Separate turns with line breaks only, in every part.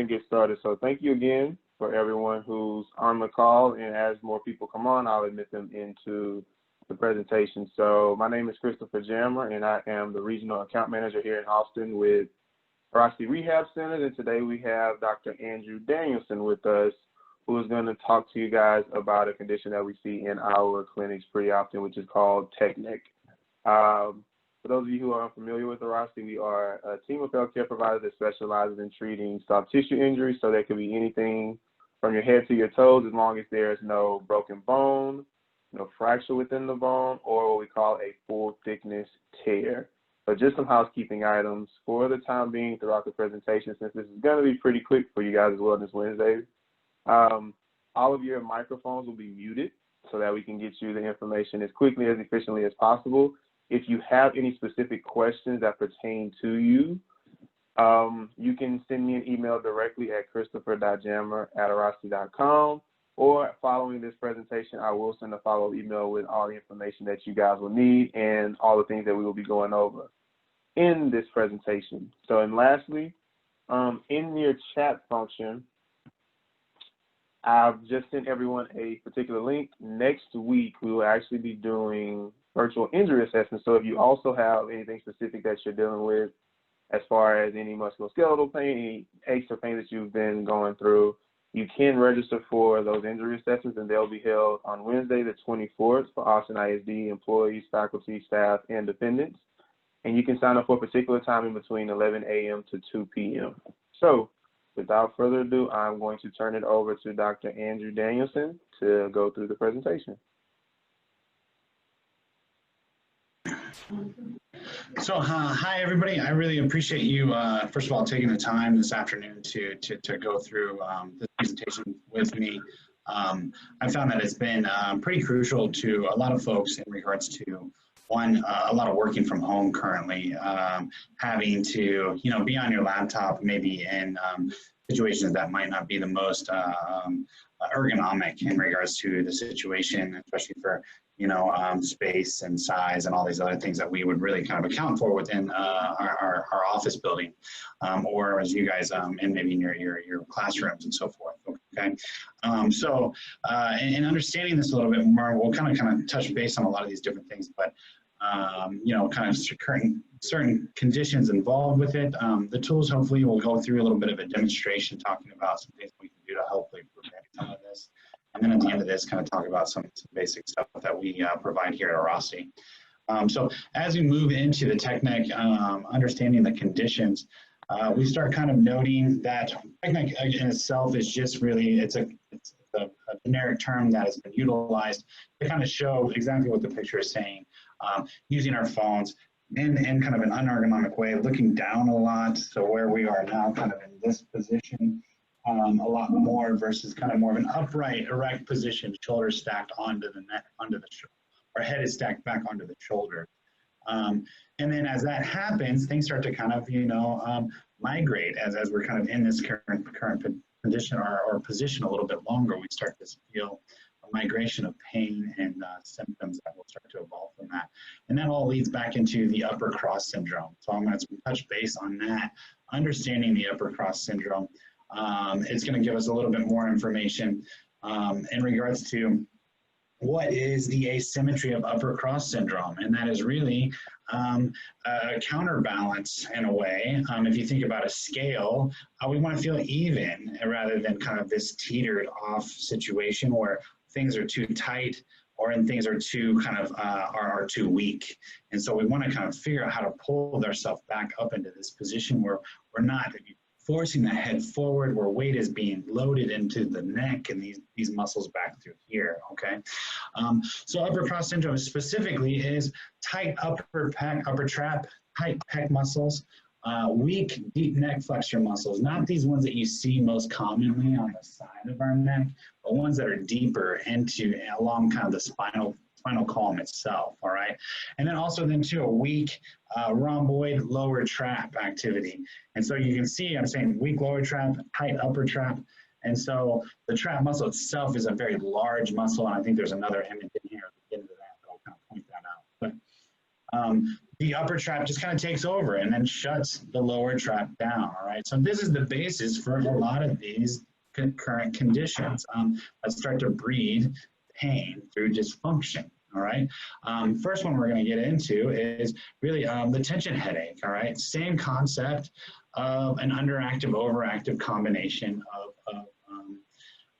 and get started. So thank you again for everyone who's on the call, and as more people come on, I'll admit them into the presentation. So my name is Christopher Jammer, and I am the Regional Account Manager here in Austin with Airrosti Rehab Centers, and today we have Dr. Andrew Danielson with us, who is going to talk to you guys about a condition that we see in our clinics pretty often, which is called Technic. For those of you who are unfamiliar with Airrosti, we are a team of healthcare providers that specializes in treating soft tissue injuries. So there could be anything from your head to your toes, as long as there's no broken bone, no fracture within the bone, or what we call a full thickness tear. So just some housekeeping items for the time being throughout the presentation, since this is going to be pretty quick for you guys as well this Wednesday. All of your microphones will be muted so that we can get you the information as quickly, as efficiently as possible. If you have any specific questions that pertain to you, you can send me an email directly at christopher.jammer@airrosti.com, or following this presentation, I will send a follow-up email with all the information that you guys will need and all the things that we will be going over in this presentation. So, and lastly, in your chat function, I've just sent everyone a particular link. Next week, we will actually be doing virtual injury assessments. So if you also have anything specific that you're dealing with, as far as any musculoskeletal pain, any aches or pain that you've been going through, you can register for those injury assessments, and they'll be held on Wednesday, the 24th, for Austin ISD employees, faculty, staff, and dependents. And you can sign up for a particular time in between 11 a.m. to 2 p.m. So without further ado, I'm going to turn it over to Dr. Andrew Danielson to go through the presentation.
So hi everybody. I really appreciate you first of all taking the time this afternoon to go through this presentation with me. I found that it's been pretty crucial to a lot of folks in regards to one, a lot of working from home currently, having to be on your laptop maybe in situations that might not be the most ergonomic in regards to the situation, especially for space and size and all these other things that we would really kind of account for within our office building, or as you guys in maybe in your classrooms and so forth. Okay, so in understanding this a little bit more, we'll kind of touch base on a lot of these different things, but kind of certain conditions involved with it. The tools, hopefully, we'll go through a little bit of a demonstration talking about some things we can do to hopefully prevent some of this. And then at the end of this, kind of talk about some basic stuff that we provide here at Airrosti. So as we move into the Technic, understanding the conditions, we start kind of noting that Technic in itself is just really, it's a generic term that has been utilized to kind of show exactly what the picture is saying, using our phones in kind of an unergonomic way, looking down a lot. So where we are now kind of in this position, a lot more versus kind of more of an upright, erect position, shoulders stacked onto the neck, onto the shoulder, our head is stacked back onto the shoulder. And then as that happens, things start to kind of, migrate as we're kind of in this current condition or position a little bit longer. We start to feel a migration of pain and symptoms that will start to evolve from that. And that all leads back into the upper cross syndrome. So I'm going to touch base on that, understanding the upper cross syndrome. It's going to give us a little bit more information in regards to what is the asymmetry of upper cross syndrome, and that is really a counterbalance in a way. If you think about a scale, we want to feel even rather than kind of this teetered off situation where things are too tight or things are too kind of are too weak. And so we want to kind of figure out how to pull ourselves back up into this position where we're not forcing the head forward, where weight is being loaded into the neck and these muscles back through here, okay? So upper cross syndrome specifically is tight upper trap, tight pec muscles, weak deep neck flexor muscles, not these ones that you see most commonly on the side of our neck, but ones that are deeper along kind of the spinal column itself, all right? And then also then too, a weak rhomboid lower trap activity. And so you can see, I'm saying weak lower trap, tight upper trap. And so the trap muscle itself is a very large muscle. And I think there's another image in here at the end of that that will kind of point that out. But the upper trap just kind of takes over and then shuts the lower trap down, all right? So this is the basis for a lot of these current conditions that start to breed pain through dysfunction, all right? First one we're going to get into is really the tension headache, all right? Same concept of an underactive, overactive combination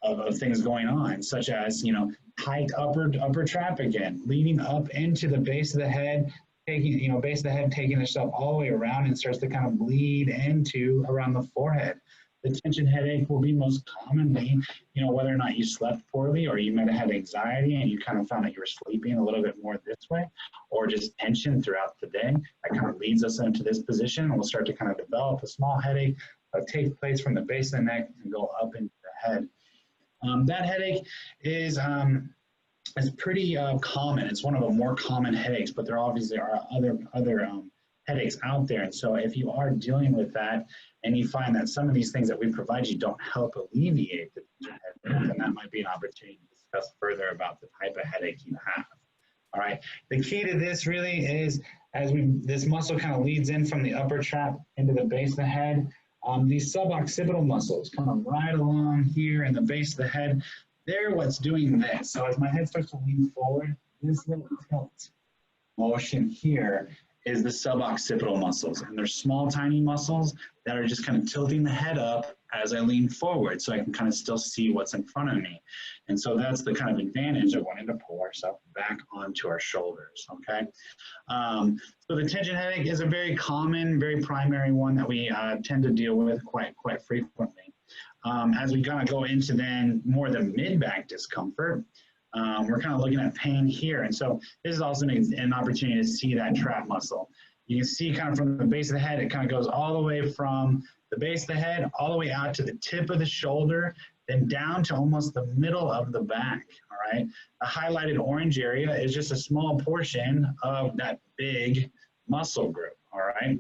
of things going on, such as, you know, tight upper trap again, leading up into the base of the head, taking, you know, base of the head, taking itself all the way around and starts to kind of bleed into around the forehead. The tension headache will be most commonly, you know, whether or not you slept poorly or you might have had anxiety and you kind of found that you were sleeping a little bit more this way, or just tension throughout the day. That kind of leads us into this position, and we'll start to kind of develop a small headache that takes place from the base of the neck and go up into the head. That headache is pretty common. It's one of the more common headaches, but there obviously are other headaches out there. And so if you are dealing with that and you find that some of these things that we provide you don't help alleviate the headache, then that might be an opportunity to discuss further about the type of headache you have. All right. The key to this really is as this muscle kind of leads in from the upper trap into the base of the head, these suboccipital muscles come right along here in the base of the head. They're what's doing this. So as my head starts to lean forward, this little tilt motion here is the suboccipital muscles. And they're small, tiny muscles that are just kind of tilting the head up as I lean forward so I can kind of still see what's in front of me. And so that's the kind of advantage of wanting to pull ourselves back onto our shoulders, okay? So the tension headache is a very common, very primary one that we tend to deal with quite frequently. As we kind of go into then more the mid-back discomfort, we're kind of looking at pain here. And so this is also an opportunity to see that trap muscle. You can see kind of from the base of the head, it kind of goes all the way from the base of the head, all the way out to the tip of the shoulder, then down to almost the middle of the back, all right? The highlighted orange area is just a small portion of that big muscle group, all right?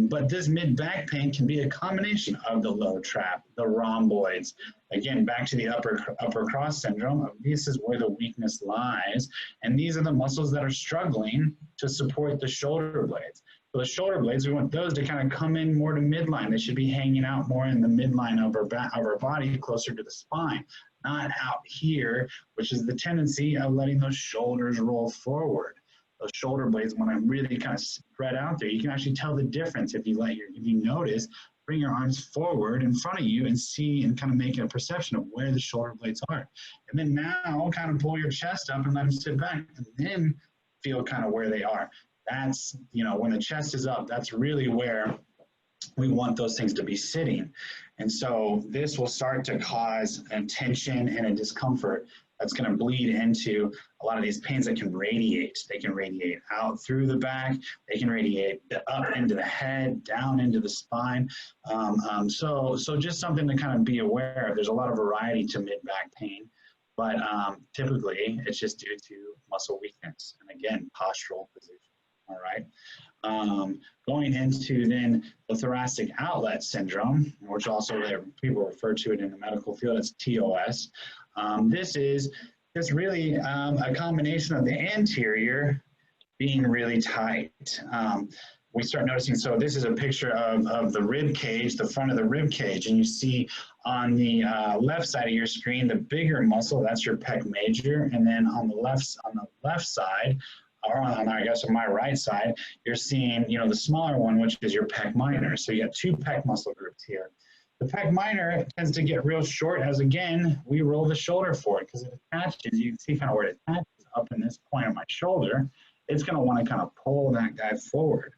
But this mid-back pain can be a combination of the low trap, the rhomboids. Again, back to the upper cross syndrome, this is where the weakness lies. And these are the muscles that are struggling to support the shoulder blades. So the shoulder blades, we want those to kind of come in more to midline. They should be hanging out more in the midline of our body, closer to the spine, not out here, which is the tendency of letting those shoulders roll forward. Those shoulder blades, when I'm really kind of spread out there, you can actually tell the difference if you notice, bring your arms forward in front of you and see and kind of make a perception of where the shoulder blades are. And then now kind of pull your chest up and let them sit back and then feel kind of where they are. That's, you know, when the chest is up, that's really where we want those things to be sitting. And so this will start to cause a tension and a discomfort that's going to bleed into a lot of these pains that can radiate. They can radiate out through the back. They can radiate up into the head, down into the spine. So just something to kind of be aware of. There's a lot of variety to mid-back pain, but typically it's just due to muscle weakness. And again, postural position, all right? Going into then the thoracic outlet syndrome, which also people refer to it in the medical field as TOS. This is really a combination of the anterior being really tight. We start noticing, so this is a picture of the rib cage, the front of the rib cage, and you see on the left side of your screen, the bigger muscle, that's your pec major, and then on the left side, or on, I guess, on my right side, you're seeing, you know, the smaller one, which is your pec minor. So you got two pec muscle groups here. The pec minor tends to get real short as, again, we roll the shoulder forward because it attaches. You can see kind of where it attaches up in this point of my shoulder. It's going to want to kind of pull that guy forward.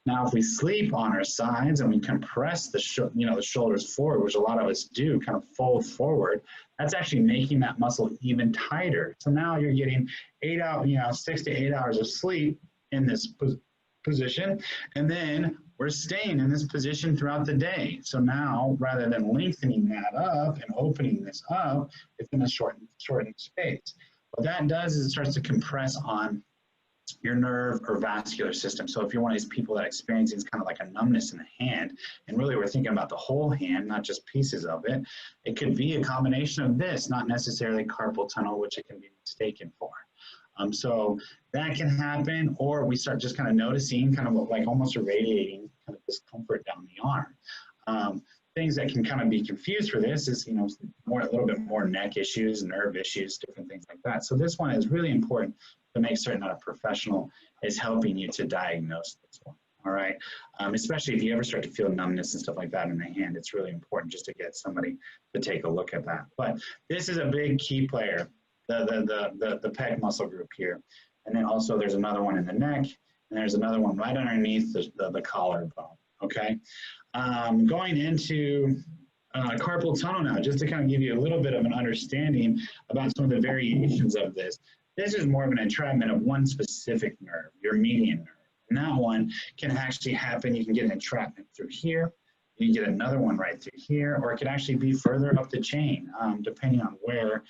Now, if we sleep on our sides and we compress the shoulders forward, which a lot of us do, kind of fold forward, that's actually making that muscle even tighter. So now you're getting 6 to 8 hours of sleep in this position, and then we're staying in this position throughout the day. So now, rather than lengthening that up and opening this up, it's in a shortened space. What that does is it starts to compress on your nerve or vascular system. So if you're one of these people that experiences kind of like a numbness in the hand, and really we're thinking about the whole hand, not just pieces of it, it could be a combination of this, not necessarily carpal tunnel, which it can be mistaken for. So that can happen, or we start just kind of noticing kind of like almost a radiating kind of discomfort down the arm. Things that can kind of be confused for this is, a little bit more neck issues, nerve issues, different things like that. So this one is really important to make certain that a professional is helping you to diagnose this one. All right, especially if you ever start to feel numbness and stuff like that in the hand, it's really important just to get somebody to take a look at that. But this is a big key player, the pec muscle group here. And then also there's another one in the neck, and there's another one right underneath the collarbone, okay? Going into carpal tunnel now, just to kind of give you a little bit of an understanding about some of the variations of this. This is more of an entrapment of one specific nerve, your median nerve. And that one can actually happen. You can get an entrapment through here. You can get another one right through here, or it could actually be further up the chain, depending on where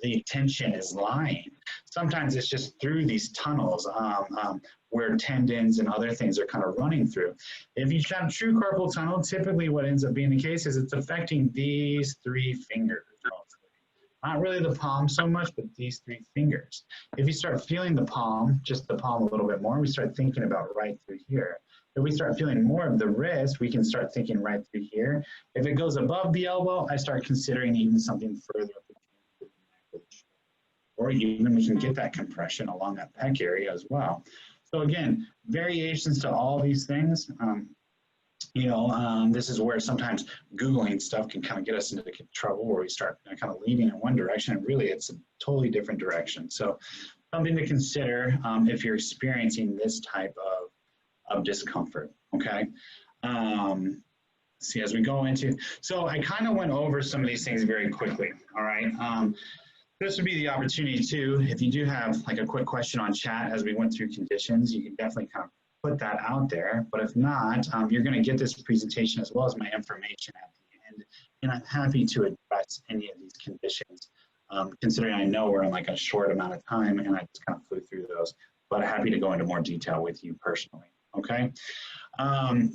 the tension is lying. Sometimes it's just through these tunnels where tendons and other things are kind of running through. If you have true carpal tunnel, typically what ends up being the case is it's affecting these three fingers mostly. Not really the palm so much, but these three fingers. If you start feeling the palm, just the palm a little bit more, we start thinking about right through here. If we start feeling more of the wrist, we can start thinking right through here. If it goes above the elbow, I start considering even something further up, or even we can get that compression along that pec area as well. So again, variations to all these things. This is where sometimes Googling stuff can kind of get us into trouble, where we start kind of leaning in one direction, and really it's a totally different direction. So something to consider if you're experiencing this type of discomfort, okay? See, as we go into, so I kind of went over some of these things very quickly, all right? This would be the opportunity too, if you do have like a quick question on chat as we went through conditions, you can definitely kind of put that out there. But if not, you're going to get this presentation as well as my information at the end, and I'm happy to address any of these conditions, considering I know we're in like a short amount of time and I just kind of flew through those, but happy to go into more detail with you personally. Okay,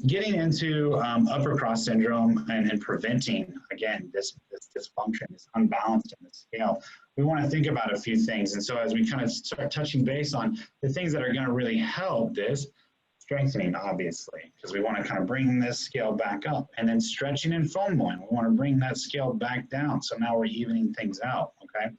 getting into upper cross syndrome and preventing, again, this dysfunction, this unbalance in the scale, we want to think about a few things. And so as we kind of start touching base on the things that are going to really help this, strengthening, obviously, because we want to kind of bring this scale back up, and then stretching and foam rolling. We want to bring that scale back down. So now we're evening things out, okay?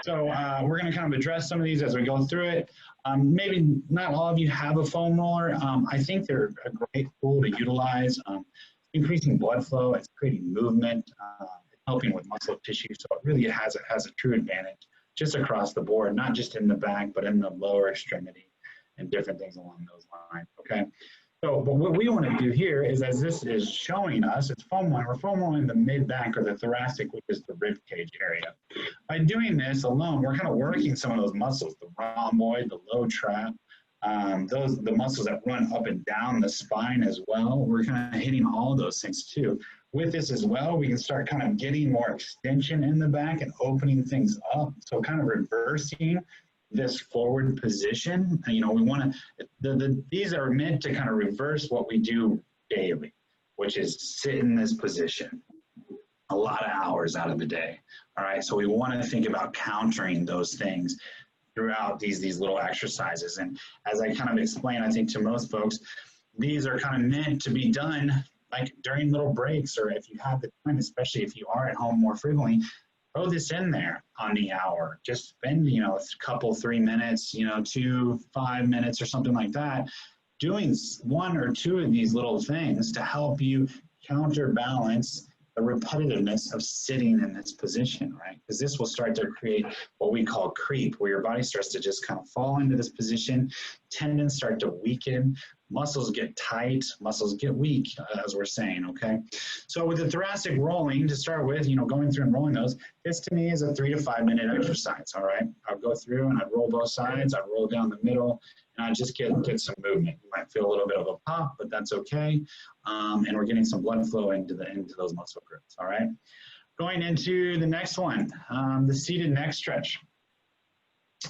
So we're going to kind of address some of these as we go through it. Maybe not all of you have a foam roller. I think they're a great tool to utilize. Increasing blood flow, it's creating movement, it's helping with muscle tissue. So it really has a true advantage just across the board, not just in the back, but in the lower extremity and different things along those lines, okay? So, but what we want to do here is, as this is showing us, it's foam rolling. We're foam rolling the mid-back or the thoracic, which is the rib cage area. By doing this alone, we're kind of working some of those muscles, the rhomboid, the low trap, the muscles that run up and down the spine as well. We're kind of hitting all of those things too. With this as well, we can start kind of getting more extension in the back and opening things up. So kind of reversing this forward position. We want to, these are meant to kind of reverse what we do daily, which is sit in this position a lot of hours out of the day. All right, so we want to think about countering those things throughout these little exercises. And as I kind of explain, I think to most folks, these are kind of meant to be done like during little breaks, or if you have the time, especially if you are at home more frequently, throw this in there on the hour. Just spend, a couple, 3 minutes, 2, 5 minutes or something like that, doing 1 or 2 of these little things to help you counterbalance the repetitiveness of sitting in this position, right? Because this will start to create what we call creep, where your body starts to just kind of fall into this position, tendons start to weaken, muscles get tight, muscles get weak, as we're saying, okay? So with the thoracic rolling, to start with, going through and rolling those, this to me is a 3 to 5 minute exercise, all right? I'll go through and I'd roll both sides, I'd roll down the middle, and I just get some movement. You might feel a little bit of a pop, but that's okay. And we're getting some blood flow into those muscle groups, all right? Going into the next one, the seated neck stretch.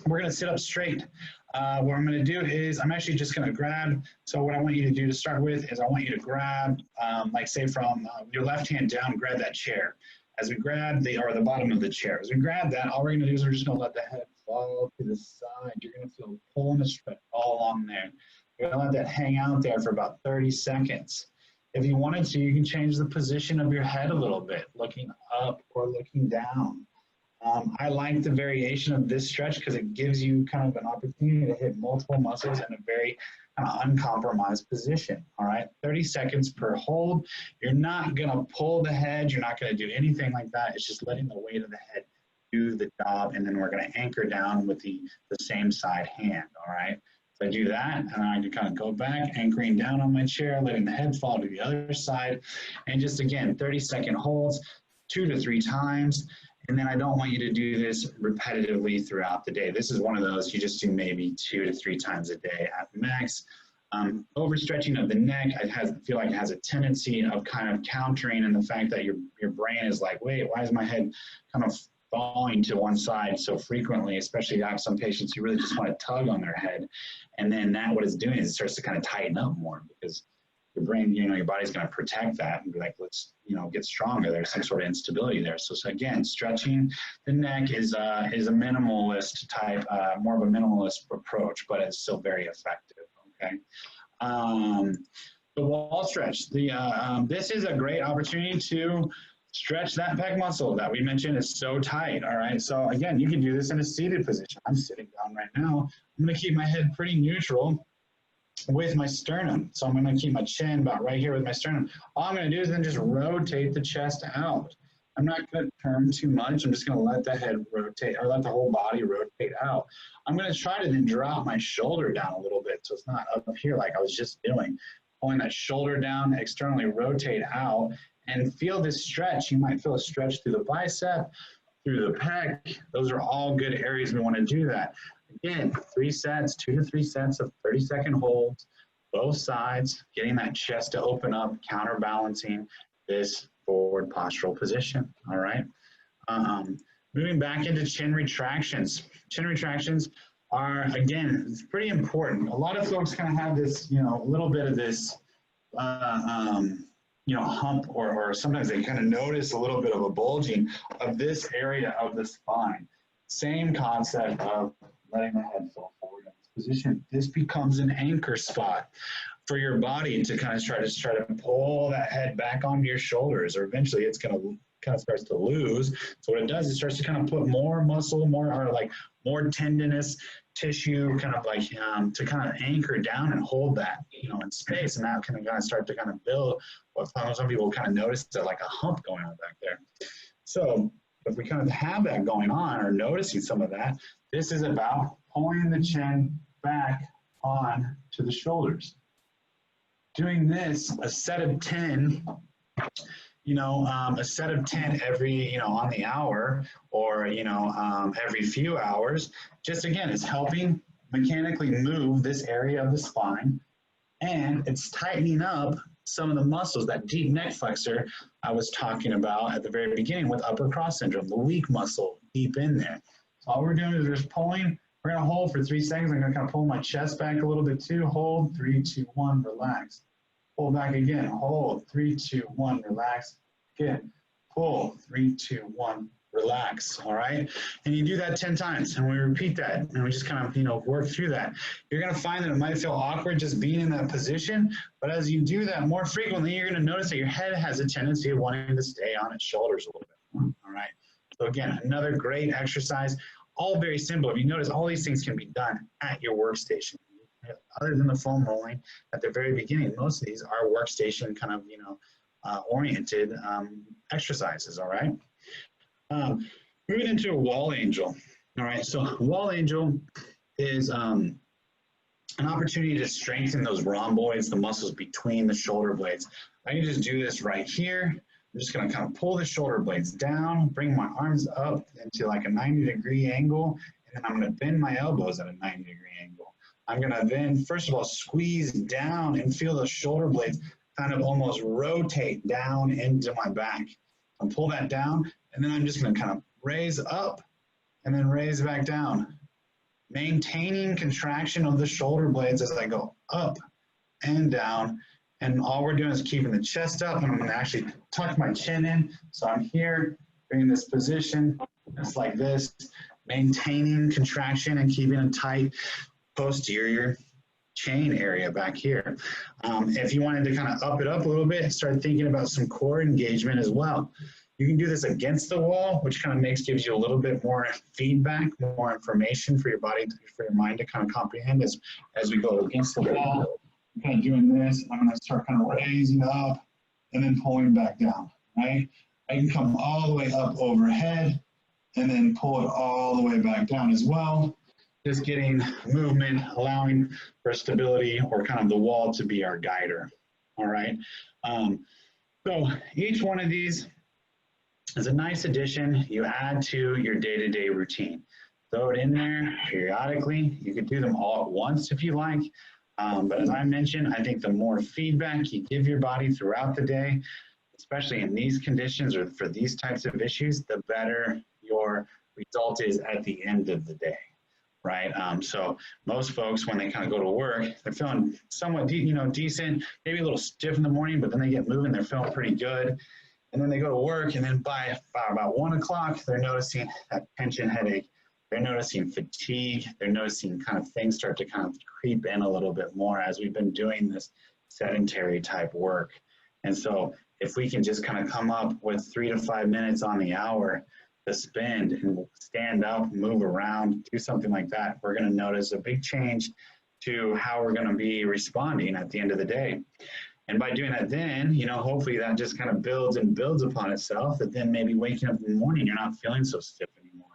We're gonna sit up straight. What I'm gonna do is I'm actually just gonna grab, so what I want you to do to start with is I want you to grab, like say from your left hand down, grab that chair. As we grab the bottom of the chair, as we grab that, all we're gonna do is we're just gonna let the head fall to the side. You're going to feel pull and a stretch all along there. You're going to let that hang out there for about 30 seconds. If you wanted to, you can change the position of your head a little bit, looking up or looking down. I like the variation of this stretch because it gives you kind of an opportunity to hit multiple muscles in a very uncompromised position, all right? 30 seconds per hold. You're not going to pull the head. You're not going to do anything like that. It's just letting the weight of the head do the job, and then we're going to anchor down with the same side hand, all right? So I do that, and then I can kind of go back, anchoring down on my chair, letting the head fall to the other side, and just, again, 30-second holds, 2 to 3 times. And then I don't want you to do this repetitively throughout the day. This is one of those you just do maybe 2 to 3 times a day at max. Overstretching of the neck, I feel like it has a tendency of kind of countering in the fact that your brain is like, wait, why is my head kind of falling to one side so frequently, especially I have some patients who really just want to tug on their head. And then what it's doing is it starts to kind of tighten up more because your brain, your body's going to protect that and be like, let's, get stronger. There's some sort of instability there. So again, stretching the neck is a minimalist type, more of a minimalist approach, but it's still very effective. Okay. The wall stretch. This is a great opportunity to stretch that pec muscle that we mentioned is so tight. All right. So again, you can do this in a seated position. I'm sitting down right now. I'm going to keep my head pretty neutral with my sternum. So I'm going to keep my chin about right here with my sternum. All I'm going to do is then just rotate the chest out. I'm not going to turn too much. I'm just going to let the head rotate, or let the whole body rotate out. I'm going to try to then drop my shoulder down a little bit so it's not up here like I was just doing. Pulling that shoulder down, externally rotate out, and feel this stretch. You might feel a stretch through the bicep, through the pec. Those are all good areas we want to do that. Again, 3 sets, 2 to 3 sets of 30-second holds, both sides, getting that chest to open up, counterbalancing this forward postural position, all right? Moving back into chin retractions. Chin retractions are, again, it's pretty important. A lot of folks kind of have this, a little bit of this, hump, or sometimes they kind of notice a little bit of a bulging of this area of the spine. Same concept of letting the head fall forward in this position. This becomes an anchor spot for your body to kind of try to pull that head back onto your shoulders, or eventually it's going to kind of starts to lose. So what it does is it starts to kind of put more muscle, more tendinous tissue, kind of like to kind of anchor down and hold that, in space, and that can kind of start to kind of build what some people kind of notice that like a hump going on back there. So if we kind of have that going on or noticing some of that, this is about pulling the chin back on to the shoulders. Doing this, a set of 10, a set of 10 every, on the hour, or, every few hours, just again, it's helping mechanically move this area of the spine, and it's tightening up some of the muscles, that deep neck flexor I was talking about at the very beginning with upper cross syndrome, the weak muscle deep in there. So all we're doing is just pulling. We're going to hold for 3 seconds. I'm going to kind of pull my chest back a little bit too. Hold, 3, 2, 1, relax. Pull back again. Hold, 3, 2, 1, relax. Again, pull, 3, 2, 1, relax. All right. And you do that 10 times, and we repeat that, and we just kind of, work through that. You're going to find that it might feel awkward just being in that position, but as you do that more frequently, you're going to notice that your head has a tendency of wanting to stay on its shoulders a little bit more. All right. So again, another great exercise, all very simple. If you notice, all these things can be done at your workstation. Other than the foam rolling at the very beginning, most of these are workstation kind of, oriented exercises, all right? Moving into a wall angel, all right? So wall angel is an opportunity to strengthen those rhomboids, the muscles between the shoulder blades. I can just do this right here. I'm just gonna kind of pull the shoulder blades down, bring my arms up into like a 90-degree angle, and then I'm gonna bend my elbows at a 90-degree angle. I'm gonna then, first of all, squeeze down and feel the shoulder blades kind of almost rotate down into my back. And pull that down, and then I'm just gonna kind of raise up and then raise back down. Maintaining contraction of the shoulder blades as I go up and down. And all we're doing is keeping the chest up, and I'm gonna actually tuck my chin in. So I'm here, bringing this position, just like this. maintaining contraction and keeping a tight posterior chain area back here. If you wanted to kind of up it up a little bit, start thinking about some core engagement as well. You can do this against the wall, which kind of gives you a little bit more feedback, more information for your body, for your mind to kind of comprehend as we go against the wall. I'm kind of doing this. I'm going to start kind of raising up and then pulling back down, right? I can come all the way up overhead and then pull it all the way back down as well. Just getting movement, allowing for stability or kind of the wall to be our guider, all right? So each one of these is a nice addition you add to your day-to-day routine. Throw it in there periodically. You could do them all at once if you like. But as I mentioned, I think the more feedback you give your body throughout the day, especially in these conditions or for these types of issues, the better your result is at the end of the day, right? So most folks, when they kind of go to work, they're feeling somewhat, decent, maybe a little stiff in the morning, but then they get moving, they're feeling pretty good. And then they go to work, and then by about 1 o'clock, they're noticing that tension headache. They're noticing fatigue. They're noticing kind of things start to kind of creep in a little bit more as we've been doing this sedentary type work. And so if we can just kind of come up with 3 to 5 minutes on the hour to spend and stand up, move around, do something like that, we're going to notice a big change to how we're going to be responding at the end of the day. And by doing that then, hopefully that just kind of builds and builds upon itself, that then maybe waking up in the morning, you're not feeling so stiff anymore.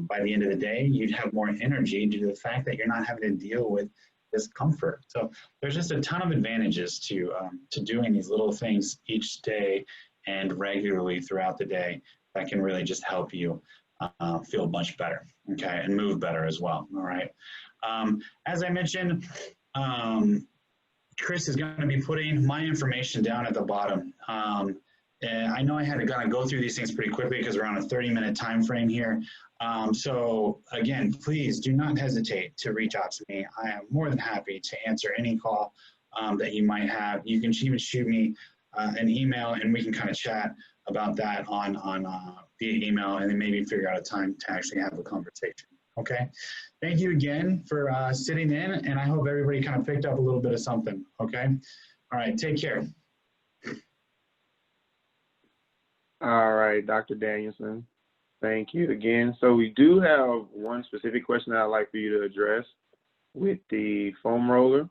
By the end of the day, you'd have more energy due to the fact that you're not having to deal with discomfort. So there's just a ton of advantages to doing these little things each day and regularly throughout the day that can really just help you feel much better, okay, and move better as well, all right? As I mentioned, Chris is going to be putting my information down at the bottom. And I know I had to kind of go through these things pretty quickly because we're on a 30-minute time frame here. So again, please do not hesitate to reach out to me. I am more than happy to answer any call that you might have. You can even shoot me an email, and we can kind of chat about that on via email, and then maybe figure out a time to actually have a conversation. Okay. Thank you again for sitting in, and I hope everybody kind of picked up a little bit of something. Okay. All right. Take care.
All right, Dr. Danielson, thank you again. So we do have one specific question that I'd like for you to address with the foam roller.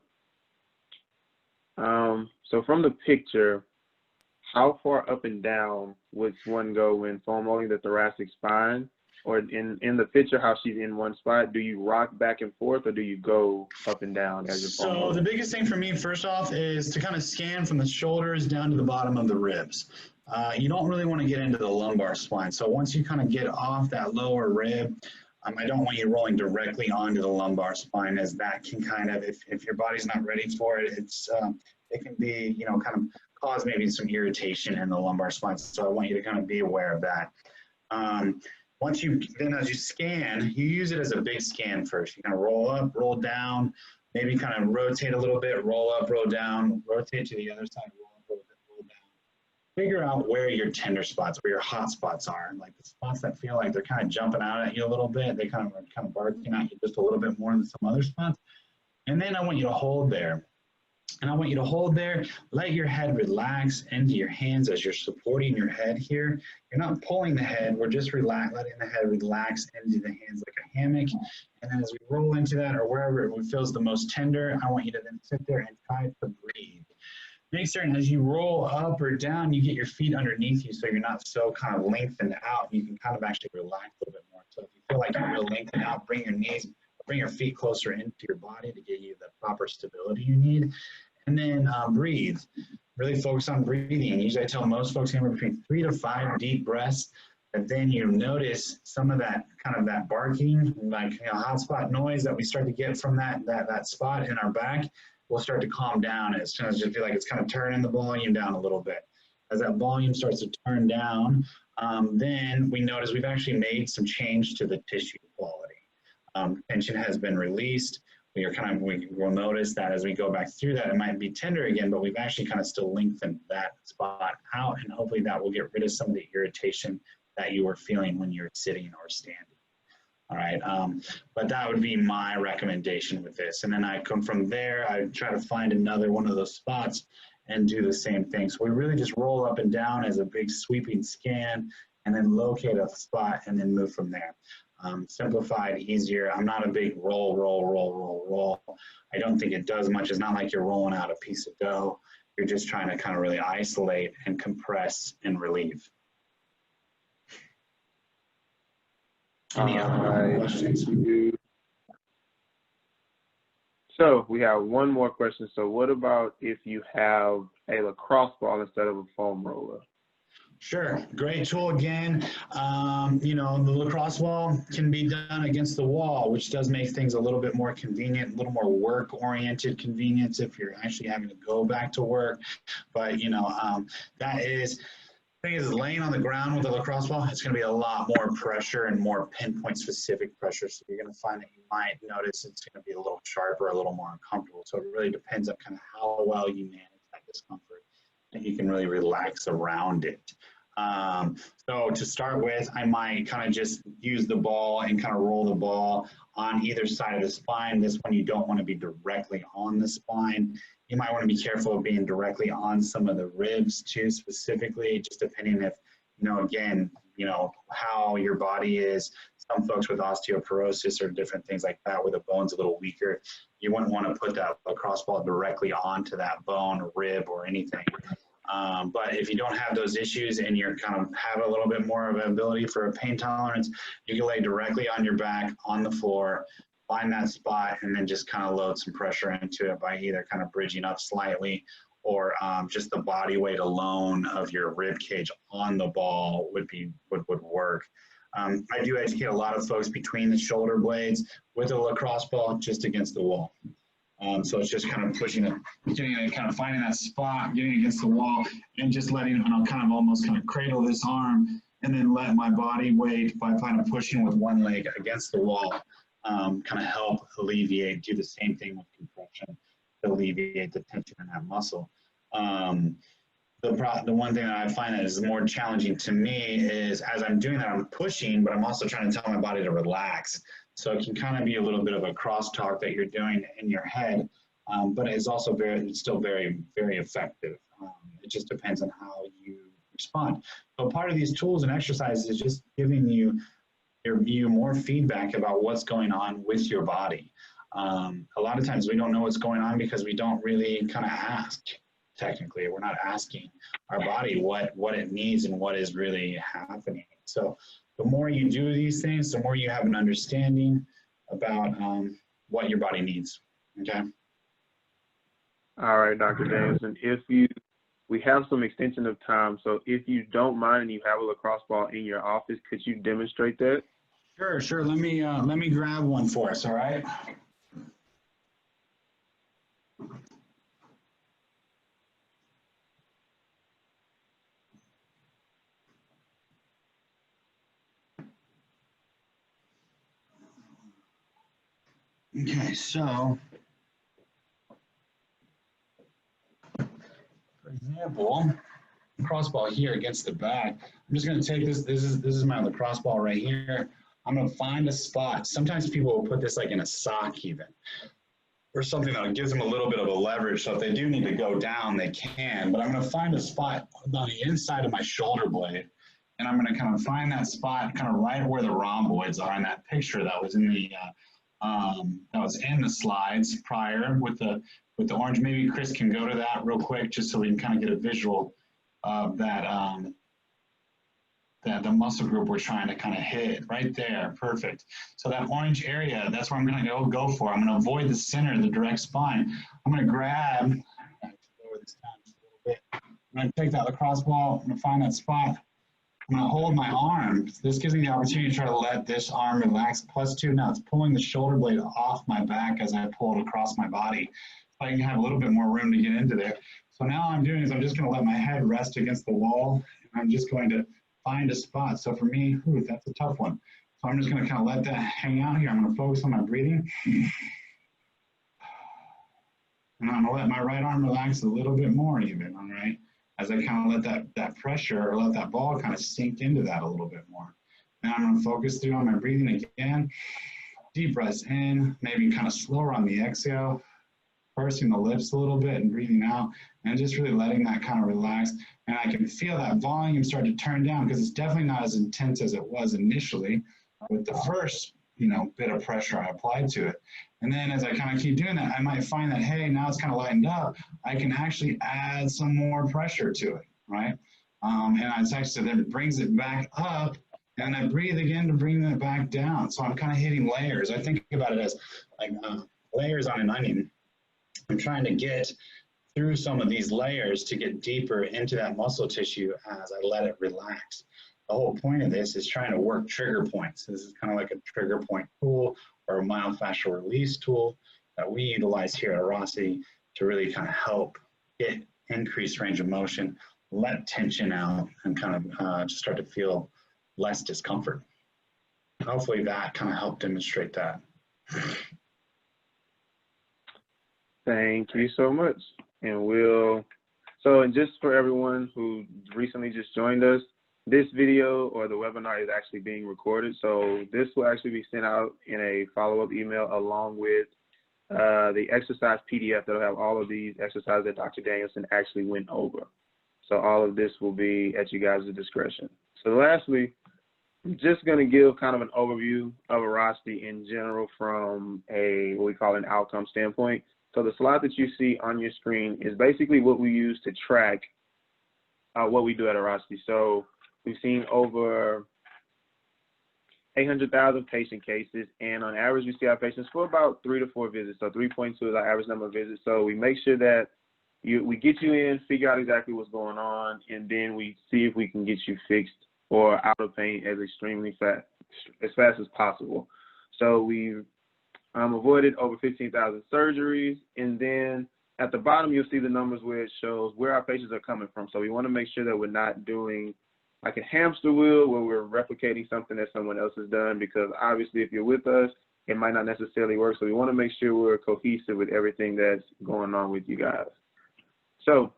So from the picture, how far up and down would one go when foam rolling the thoracic spine? Or in the picture, how she's in one spot, do you rock back and forth, or do you go up and down as you're foam rolling?
So the biggest thing for me, first off, is to kind of scan from the shoulders down to the bottom of the ribs. You don't really want to get into the lumbar spine. So once you kind of get off that lower rib, I don't want you rolling directly onto the lumbar spine, as that can kind of, if your body's not ready for it, it can be, kind of cause maybe some irritation in the lumbar spine. So I want you to kind of be aware of that. Once then as you scan, you use it as a big scan first. You kind of roll up, roll down, maybe kind of rotate a little bit, roll up, roll down, rotate to the other side, roll up, roll down. Figure out where your tender spots, where your hot spots are, like the spots that feel like they're kind of jumping out at you a little bit. They kind of barking at you just a little bit more than some other spots. And then I want you to hold there. And I want you to hold there, let your head relax into your hands as you're supporting your head here. You're not pulling the head, we're just letting the head relax into the hands like a hammock. And then as we roll into that, or wherever it feels the most tender, I want you to then sit there and try to breathe. Make certain as you roll up or down, you get your feet underneath you so you're not so kind of lengthened out. You can kind of actually relax a little bit more. So if you feel like you're real lengthened out, bring your feet closer into your body to give you the proper stability you need. And then breathe. Really focus on breathing. Usually I tell most folks anywhere between 3 to 5 deep breaths, and then you notice some of that kind of that barking, like hot spot noise that we start to get from that spot in our back will start to calm down as soon as you feel like it's kind of turning the volume down a little bit. As that volume starts to turn down, then we notice we've actually made some change to the tissue quality. Tension has been released. We'll notice that as we go back through that, it might be tender again, but we've actually kind of still lengthened that spot out, and hopefully that will get rid of some of the irritation that you were feeling when you're sitting or standing. All right, but that would be my recommendation with this. And then I come from there, I try to find another one of those spots and do the same thing. So we really just roll up and down as a big sweeping scan and then locate a spot and then move from there. Simplified, easier. I'm not a big roll. I don't think it does much. It's not like you're rolling out a piece of dough. You're just trying to kind of really isolate and compress and relieve. Any other questions?
So we have one more question. So what about if you have a lacrosse ball instead of a foam roller?
Sure, great tool again. You know, the lacrosse ball can be done against the wall, which does make things a little bit more convenient, a little more work-oriented convenience if you're actually having to go back to work. But, you know, that is, the thing is, laying on the ground with a lacrosse ball, it's going to be a lot more pressure and more pinpoint specific pressure. So you're going to find that you might notice it's going to be a little sharper, a little more uncomfortable. So it really depends on kind of how well you manage that discomfort, and you can really relax around it. So to start with, I might kind of just use the ball and kind of roll the ball on either side of the spine. This one, you don't want to be directly on the spine. You might want to be careful of being directly on some of the ribs too, specifically, just depending if, you know, again, you know, how your body is. Some folks with osteoporosis or different things like that, where the bone's a little weaker, you wouldn't want to put that lacrosse ball directly onto that bone or rib or anything. But if you don't have those issues and you're kind of have a little bit more of an ability for a pain tolerance, you can lay directly on your back on the floor, find that spot, and then just kind of load some pressure into it by either kind of bridging up slightly or just the body weight alone of your rib cage on the ball would work. I do educate a lot of folks between the shoulder blades with a lacrosse ball just against the wall. So it's just kind of pushing it, getting it, kind of finding that spot, getting it against the wall, and just letting, and I'll kind of almost kind of cradle this arm and then let my body weight by kind of pushing with one leg against the wall, kind of help alleviate, do the same thing with compression to alleviate the tension in that muscle. The one thing that I find that is more challenging to me is as I'm doing that, I'm pushing, but I'm also trying to tell my body to relax. So it can kind of be a little bit of a crosstalk that you're doing in your head, but it's also still very, very effective. It just depends on how you respond. So part of these tools and exercises is just giving you more feedback about what's going on with your body. A lot of times we don't know what's going on because we don't really kind of ask. Technically, we're not asking our body what it needs and what is really happening. So the more you do these things, the more you have an understanding about what your body needs, okay?
All right, Dr. Danielson, we have some extension of time, so if you don't mind and you have a lacrosse ball in your office, could you demonstrate that?
Sure. Let me grab one for us, all right? Okay, so for example, lacrosse ball here against the back. I'm just going to take this. This is my lacrosse ball right here. I'm going to find a spot. Sometimes people will put this like in a sock even, or something that gives them a little bit of a leverage. So if they do need to go down, they can. But I'm going to find a spot on the inside of my shoulder blade, and I'm going to kind of find that spot kind of right where the rhomboids are in that picture that was in the slides prior with the orange. Maybe Chris can go to that real quick just so we can kind of get a visual of that the muscle group we're trying to kind of hit right there. Perfect. So that orange area, that's where I'm going to go for. I'm going to avoid the center, the direct spine. I'm going to grab, lower this down just a little bit. I'm going to take that lacrosse ball. I'm going to find that spot. I'm going to hold my arm. This gives me the opportunity to try to let this arm relax. +2, now it's pulling the shoulder blade off my back as I pull it across my body. So I can have a little bit more room to get into there. So now all I'm doing is I'm just going to let my head rest against the wall, and I'm just going to find a spot. So for me, that's a tough one. So I'm just going to kind of let that hang out here. I'm going to focus on my breathing. And I'm going to let my right arm relax a little bit more even, all right? As I kind of let that pressure or let that ball kind of sink into that a little bit more. And I'm going to focus through on my breathing again. Deep breaths in, maybe kind of slower on the exhale, pursing the lips a little bit and breathing out, and just really letting that kind of relax. And I can feel that volume start to turn down because it's definitely not as intense as it was initially with the first, bit of pressure I applied to it. And then as I kind of keep doing that, I might find that, hey, now it's kind of lightened up. I can actually add some more pressure to it, right? And it's actually then brings it back up, and I breathe again to bring it back down. So I'm kind of hitting layers. I think about it as like layers on an onion. I'm trying to get through some of these layers to get deeper into that muscle tissue as I let it relax. The whole point of this is trying to work trigger points. This is kind of like a trigger point tool or a myofascial release tool that we utilize here at Airrosti to really kind of help get increased range of motion, let tension out, and kind of just start to feel less discomfort. Hopefully that kind of helped demonstrate that.
Thank you so much. And and just for everyone who recently just joined us, this video or the webinar is actually being recorded. So this will actually be sent out in a follow-up email along with the exercise PDF that'll have all of these exercises that Dr. Danielson actually went over. So all of this will be at you guys' discretion. So lastly, I'm just going to give kind of an overview of Airrosti in general from what we call an outcome standpoint. So the slide that you see on your screen is basically what we use to track what we do at Airrosti. So we've seen over 800,000 patient cases, and on average, we see our patients for about 3 to 4 visits. So 3.2 is our average number of visits. So we make sure that we get you in, figure out exactly what's going on, and then we see if we can get you fixed or out of pain as fast as possible. So we've avoided over 15,000 surgeries, and then at the bottom you'll see the numbers where it shows where our patients are coming from. So we want to make sure that we're not doing like a hamster wheel where we're replicating something that someone else has done, because obviously if you're with us, it might not necessarily work. So we want to make sure we're cohesive with everything that's going on with you guys. So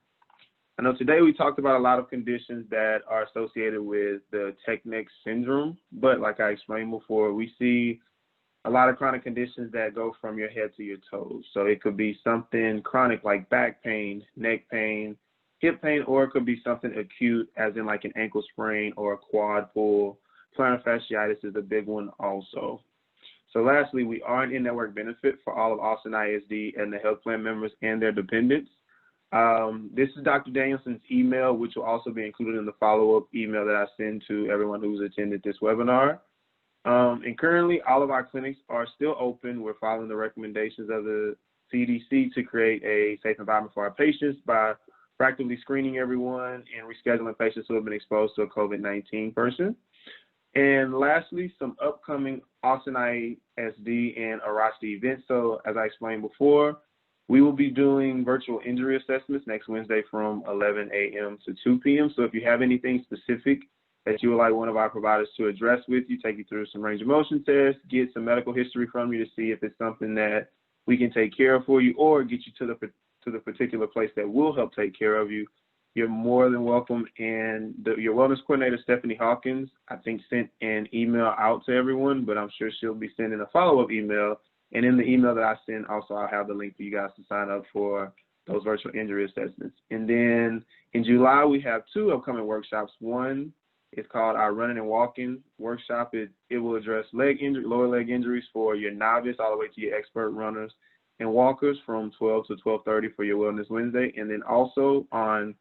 I know today we talked about a lot of conditions that are associated with the Technic syndrome, but like I explained before, we see a lot of chronic conditions that go from your head to your toes. So it could be something chronic like back pain, neck pain, hip pain, or it could be something acute as in like an ankle sprain or a quad pull. Plantar fasciitis is a big one also. So lastly, we are an in-network benefit for all of Austin ISD and the health plan members and their dependents. This is Dr. Danielson's email, which will also be included in the follow-up email that I send to everyone who's attended this webinar. And currently, all of our clinics are still open. We're following the recommendations of the CDC to create a safe environment for our patients by proactively screening everyone and rescheduling patients who have been exposed to a COVID-19 person. And lastly, some upcoming Austin ISD and Airrosti events. So as I explained before, we will be doing virtual injury assessments next Wednesday from 11 a.m. to 2 p.m. So if you have anything specific that you would like one of our providers to address with you, take you through some range of motion tests, get some medical history from you to see if it's something that we can take care of for you, or get you to the particular place that will help take care of you, you're more than welcome. And your wellness coordinator, Stephanie Hawkins, I think sent an email out to everyone, but I'm sure she'll be sending a follow-up email. And in the email that I send, also I'll have the link for you guys to sign up for those virtual injury assessments. And then in July, we have 2 upcoming workshops. One is called our running and walking workshop. It will address lower leg injuries for your novice all the way to your expert runners and walkers from 12 to 12:30 for your Wellness Wednesday. And then also on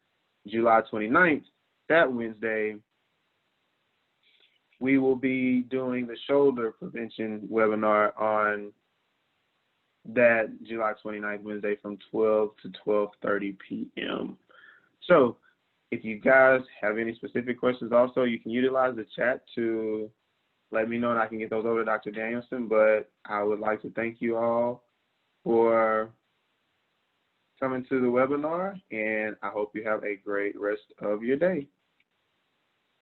July 29th, that Wednesday, we will be doing the shoulder prevention webinar on that July 29th Wednesday from 12 to 12:30 p.m. So if you guys have any specific questions also, you can utilize the chat to let me know and I can get those over to Dr. Danielson. But I would like to thank you all for coming to the webinar, and I hope you have a great rest of your day.